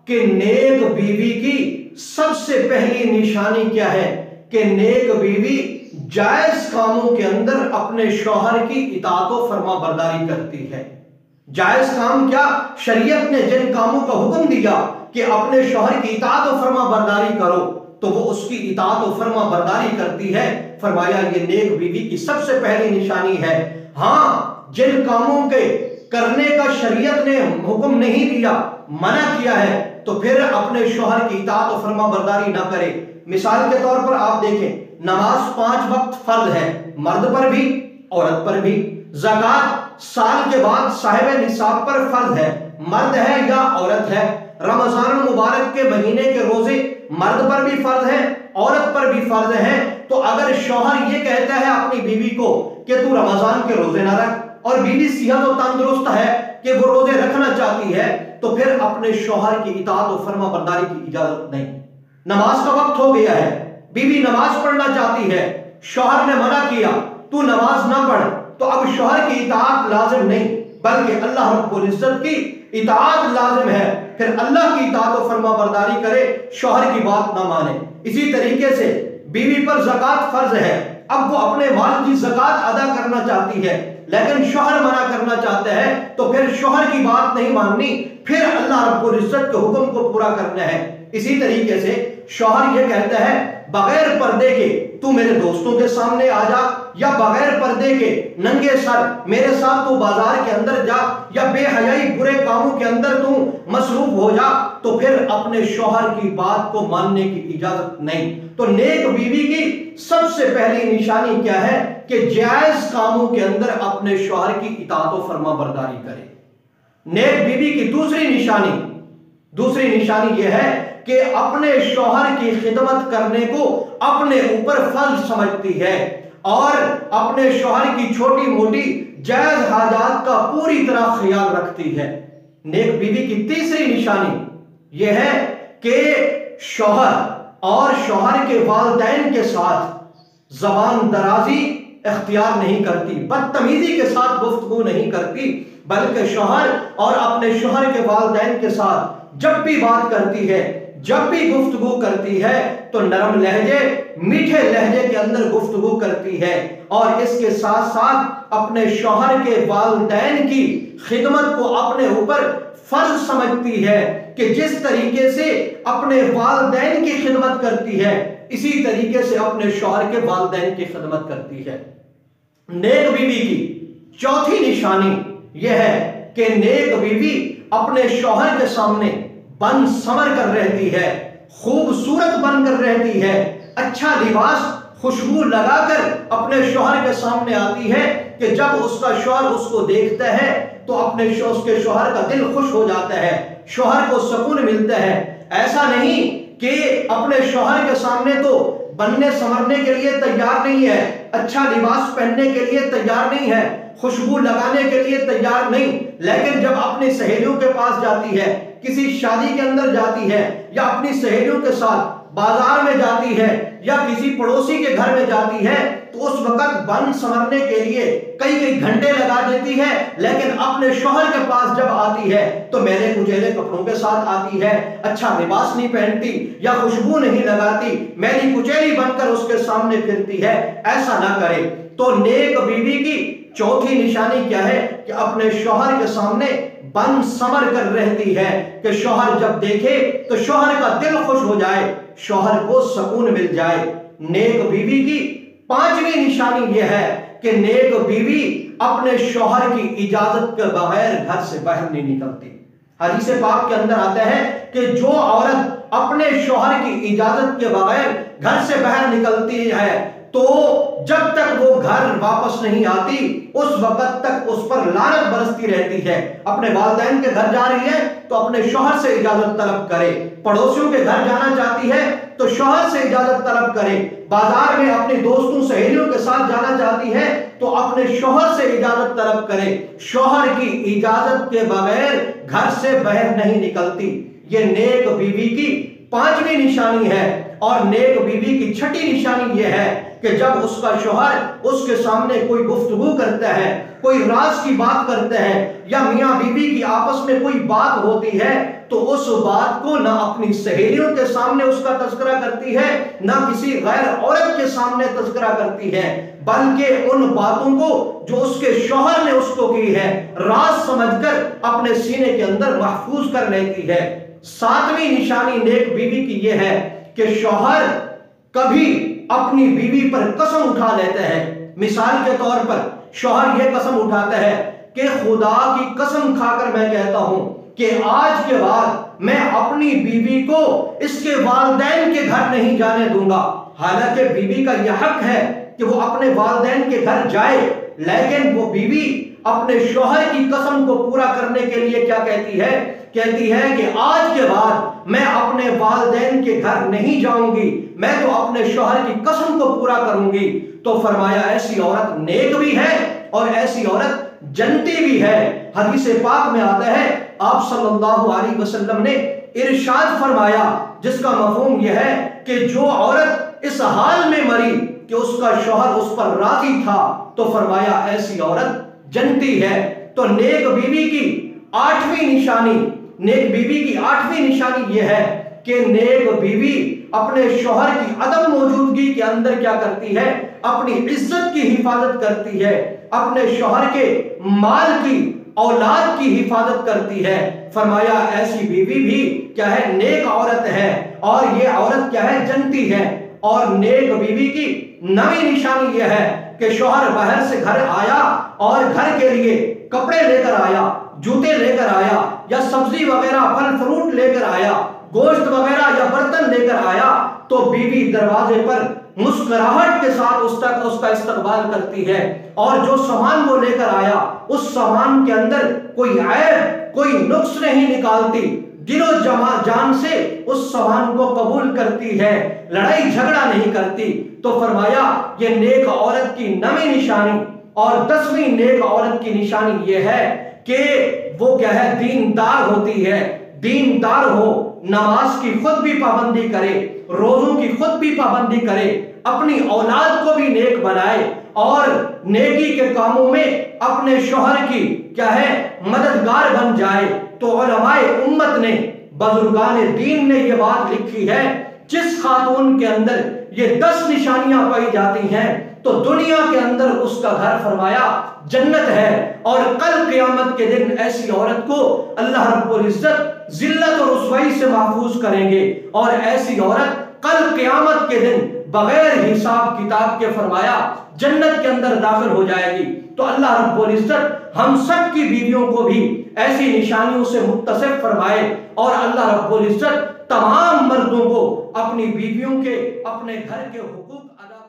کہ نیک بیوی کی سب سے پہلی نشانی کیا ہے کہ نیک بیوی جائز کاموں کے اندر اپنے شوہر کی اطاعت و فرما برداری کرتی ہے۔ جائز کام کیا؟ شریعت نے جن کاموں کا حکم دیا کہ اپنے شوہر کی اطاعت و فرما برداری کرو تو وہ اس کی اطاعت و فرما برداری کرتی ہے۔ فرمایا یہ نیک بیوی کی سب سے پہلی نشانی ہے۔ ہاں، جن کاموں کے کرنے کا شریعت نے حکم نہیں دیا، منع کیا ہے، تو پھر اپنے شوہر کی اطاعت و فرما برداری نہ کرے۔ مثال کے طور پر آپ دیکھیں، نماز 5 وقت فرض ہے، مرد پر بھی عورت پر بھی۔ زکوٰۃ سال کے بعد صاحب نصاب پر فرض ہے، مرد ہے یا عورت ہے۔ رمضان المبارک کے مہینے کے روزے مرد پر بھی فرض ہے، عورت پر بھی فرض ہے۔ تو اگر شوہر یہ کہتا ہے اپنی بیوی کو کہ تو رمضان کے روزے نہ رکھ، اور بیوی صحت و تندرست ہے کہ وہ روزے رکھنا چاہتی ہے، تو پھر اپنے شوہر کی اطاعت و فرما برداری کی اجازت نہیں۔ نماز کا وقت ہو گیا ہے، بیوی نماز پڑھنا چاہتی ہے، شوہر نے منع کیا تو نماز نہ پڑھ، تو اب شوہر کی اطاعت لازم نہیں بلکہ اللہ رب العزت کی اطاعت لازم ہے۔ پھر اللہ کی اطاعت و فرما برداری کرے، شوہر کی بات نہ مانے۔ اسی طریقے سے بیوی پر زکوٰۃ فرض ہے، اب وہ اپنے مال کی زکوٰۃ ادا کرنا چاہتی ہے لیکن شوہر منع کرنا چاہتا ہے، تو پھر شوہر کی بات نہیں ماننی، پھر اللہ رب العزت کے حکم کو پورا کرنا ہے۔ اسی طریقے سے شوہر یہ کہتا ہے بغیر پردے کے تو میرے دوستوں کے سامنے آ جا، یا بغیر پردے کے ننگے سر میرے ساتھ تو بازار کے اندر جا، یا بے حیائی برے کاموں کے اندر تو مصروف ہو جا، تو پھر اپنے شوہر کی بات کو ماننے کی اجازت نہیں۔ تو نیک بیوی کی سب سے پہلی نشانی کیا ہے کہ جائز کاموں کے اندر اپنے شوہر کی اطاعت و فرما برداری کرے۔ نیک بیوی کی دوسری نشانی یہ ہے کہ اپنے شوہر کی خدمت کرنے کو اپنے اوپر فرض سمجھتی ہے اور اپنے شوہر کی چھوٹی موٹی جائز حاجات کا پوری طرح خیال رکھتی ہے۔ نیک بیوی کی تیسری نشانی یہ ہے کہ شوہر اور شوہر کے والدین کے ساتھ زبان درازی اختیار نہیں کرتی، بدتمیزی کے ساتھ گفتگو نہیں کرتی، بلکہ شوہر اور اپنے شوہر کے والدین کے ساتھ جب بھی بات کرتی ہے، جب بھی گفتگو کرتی ہے تو نرم لہجے، میٹھے لہجے کے اندر گفتگو کرتی ہے، اور اس کے ساتھ ساتھ اپنے شوہر کے والدین کی خدمت کو اپنے اوپر فرض سمجھتی ہے کہ جس طریقے سے اپنے والدین کی خدمت کرتی ہے اسی طریقے سے اپنے شوہر کے والدین کی خدمت کرتی ہے۔ نیک بیوی کی چوتھی نشانی یہ ہے کہ نیک بیوی اپنے شوہر کے سامنے بن سمر کر رہتی ہے، خوبصورت بن کر رہتی ہے، اچھا لباس خوشبو لگا کر اپنے شوہر کے سامنے آتی ہے کہ جب اس کا شوہر اس کو دیکھتا ہے تو اس کے شوہر کا دل خوش ہو جاتا ہے، شوہر کو سکون ملتا ہے۔ ایسا نہیں کہ اپنے شوہر کے سامنے تو بننے سنورنے کے لیے تیار نہیں ہے، اچھا لباس پہننے کے لیے تیار نہیں ہے، خوشبو لگانے کے لیے تیار نہیں، لیکن جب اپنی سہیلیوں کے پاس جاتی ہے، کسی شادی کے اندر جاتی ہے، یا اپنی سہیلیوں کے ساتھ بازار میں جاتی ہے، یا کسی پڑوسی کے گھر میں جاتی ہے، تو اس وقت بن سنورنے کے لیے کئی گھنٹے لگا دیتی ہے، لیکن اپنے شوہر کے پاس جب آتی ہے تو میلے کچیلے کپڑوں کے ساتھ آتی ہے، اچھا لباس نہیں پہنتی یا خوشبو نہیں لگاتی، میلی کچیلی بن کر اس کے سامنے پھرتی ہے۔ ایسا نہ کرے۔ تو نیک بیوی کی چوتھی نشانی کیا ہے کہ اپنے شوہر کے سامنے بن سمر کر رہتی ہے کہ شوہر جب دیکھے تو شوہر کا دل خوش ہو جائے، شوہر کو سکون مل جائے۔ نیک بیوی کی پانچویں نشانی یہ ہے کہ نیک بیوی اپنے شوہر کی اجازت کے بغیر گھر سے باہر نہیں نکلتی۔ حدیث پاک کے اندر آتا ہے کہ جو عورت اپنے شوہر کی اجازت کے بغیر گھر سے باہر نکلتی ہے تو جب تک وہ گھر واپس نہیں آتی اس وقت تک اس پر لعنت برستی رہتی ہے۔ اپنے والدین کے گھر جا رہی ہے تو اپنے شوہر سے اجازت طلب کرے، پڑوسیوں کے گھر جانا چاہتی ہے تو شوہر سے اجازت طلب کرے، بازار میں اپنی دوستوں سہیلیوں کے ساتھ جانا چاہتی ہے تو اپنے شوہر سے اجازت طلب کرے، شوہر کی اجازت کے بغیر گھر سے باہر نہیں نکلتی۔ یہ نیک بیوی کی پانچویں نشانی ہے۔ اور نیک بیوی کی چھٹی نشانی یہ ہے کہ جب اس کا شوہر اس کے سامنے کوئی گفتگو کرتا ہے، کوئی راز کی بات کرتا ہے، یا میاں بیوی کی آپس میں کوئی بات ہوتی ہے، تو اس بات کو نہ اپنی سہیلیوں کے سامنے اس کا تذکرہ کرتی ہے، نہ کسی غیر عورت کے سامنے تذکرہ کرتی ہے، بلکہ ان باتوں کو جو اس کے شوہر نے اس کو کی ہے راز سمجھ کر اپنے سینے کے اندر محفوظ کر لیتی ہے۔ ساتویں نشانی نیک بیوی کی یہ ہے کہ شوہر کبھی اپنی بیوی پر قسم اٹھا لیتا ہے۔ مثال کے طور پر شوہر یہ قسم اٹھاتا ہے کہ خدا کی قسم کھا کر میں کہتا ہوں کہ آج کے بعد میں اپنی بیوی کو اس کے والدین کے گھر نہیں جانے دوں گا۔ حالانکہ بیوی کا یہ حق ہے کہ وہ اپنے والدین کے گھر جائے، لیکن وہ بیوی اپنے شوہر کی قسم کو پورا کرنے کے لیے کیا کہتی ہے؟ کہتی ہے کہ آج کے بعد میں اپنے والدین کے گھر نہیں جاؤں گی، میں تو اپنے شوہر کی قسم کو پورا کروں گی۔ تو فرمایا ایسی عورت نیک بھی ہے اور ایسی عورت جنتی بھی ہے۔ حدیث پاک میں آتا ہے، آپ صلی اللہ علیہ وسلم نے ارشاد فرمایا، جس کا مفہوم یہ ہے کہ جو عورت اس حال میں مری کہ اس کا شوہر اس پر راضی تھا، تو فرمایا ایسی عورت جنتی ہے۔ تو نیک بیوی کی آٹھویں نشانی، نیک بیوی کی آٹھویں نشانی یہ ہے کہ نیک بیوی اپنے شوہر کی عدم موجودگی کے اندر کیا کرتی ہے؟ اپنی عزت کی حفاظت کرتی ہے، اپنے شوہر کے مال کی، اولاد کی حفاظت کرتی ہے۔ فرمایا ایسی بیوی بھی کیا ہے؟ نیک عورت ہے، اور یہ عورت کیا ہے؟ جنتی ہے۔ اور نیک بیوی کی نویں نشانی یہ ہے کہ شوہر باہر سے گھر آیا اور گھر کے لیے کپڑے لے کر آیا، جوتے لے کر آیا، یا سبزی وغیرہ پھل فروٹ لے کر آیا، گوشت وغیرہ یا برتن لے کر آیا، تو بیوی دروازے پر مسکراہٹ کے ساتھ اس کا استقبال کرتی ہے، اور جو سامان وہ لے کر آیا اس سامان کے اندر کوئی عیب، کوئی نقص نہیں نکالتی، دل و جان سے اس سامان کو قبول کرتی ہے، لڑائی جھگڑا نہیں کرتی۔ تو فرمایا یہ نیک عورت کی نویں نشانی۔ اور 10ویں نیک عورت کی نشانی یہ ہے کہ وہ کیا ہے؟ دیندار ہوتی ہے، دیندار ہو، نماز کی خود بھی پابندی کرے، روزوں کی خود بھی پابندی کرے، اپنی اولاد کو بھی نیک بنائے، اور نیکی کے کاموں میں اپنے شوہر کی کیا ہے؟ مددگار بن جائے۔ تو علماء امت نے، بزرگان دین نے یہ بات لکھی ہے، جس خاتون کے اندر یہ 10 نشانیاں پائی جاتی ہیں تو دنیا کے اندر اس کا گھر فرمایا جنت ہے، اور کل قیامت کے دن ایسی عورت کو اللہ رب العزت ذلت اور رسوائی سے محفوظ کریں گے، اور ایسی عورت کل قیامت کے دن بغیر حساب کتاب کے فرمایا جنت کے اندر داخل ہو جائے گی۔ تو اللہ رب العزت ہم سب کی بیویوں کو بھی ایسی نشانیوں سے متصف فرمائے، اور اللہ رب العزت تمام مردوں کو اپنی بیویوں کے، اپنے گھر کے حقوق ادا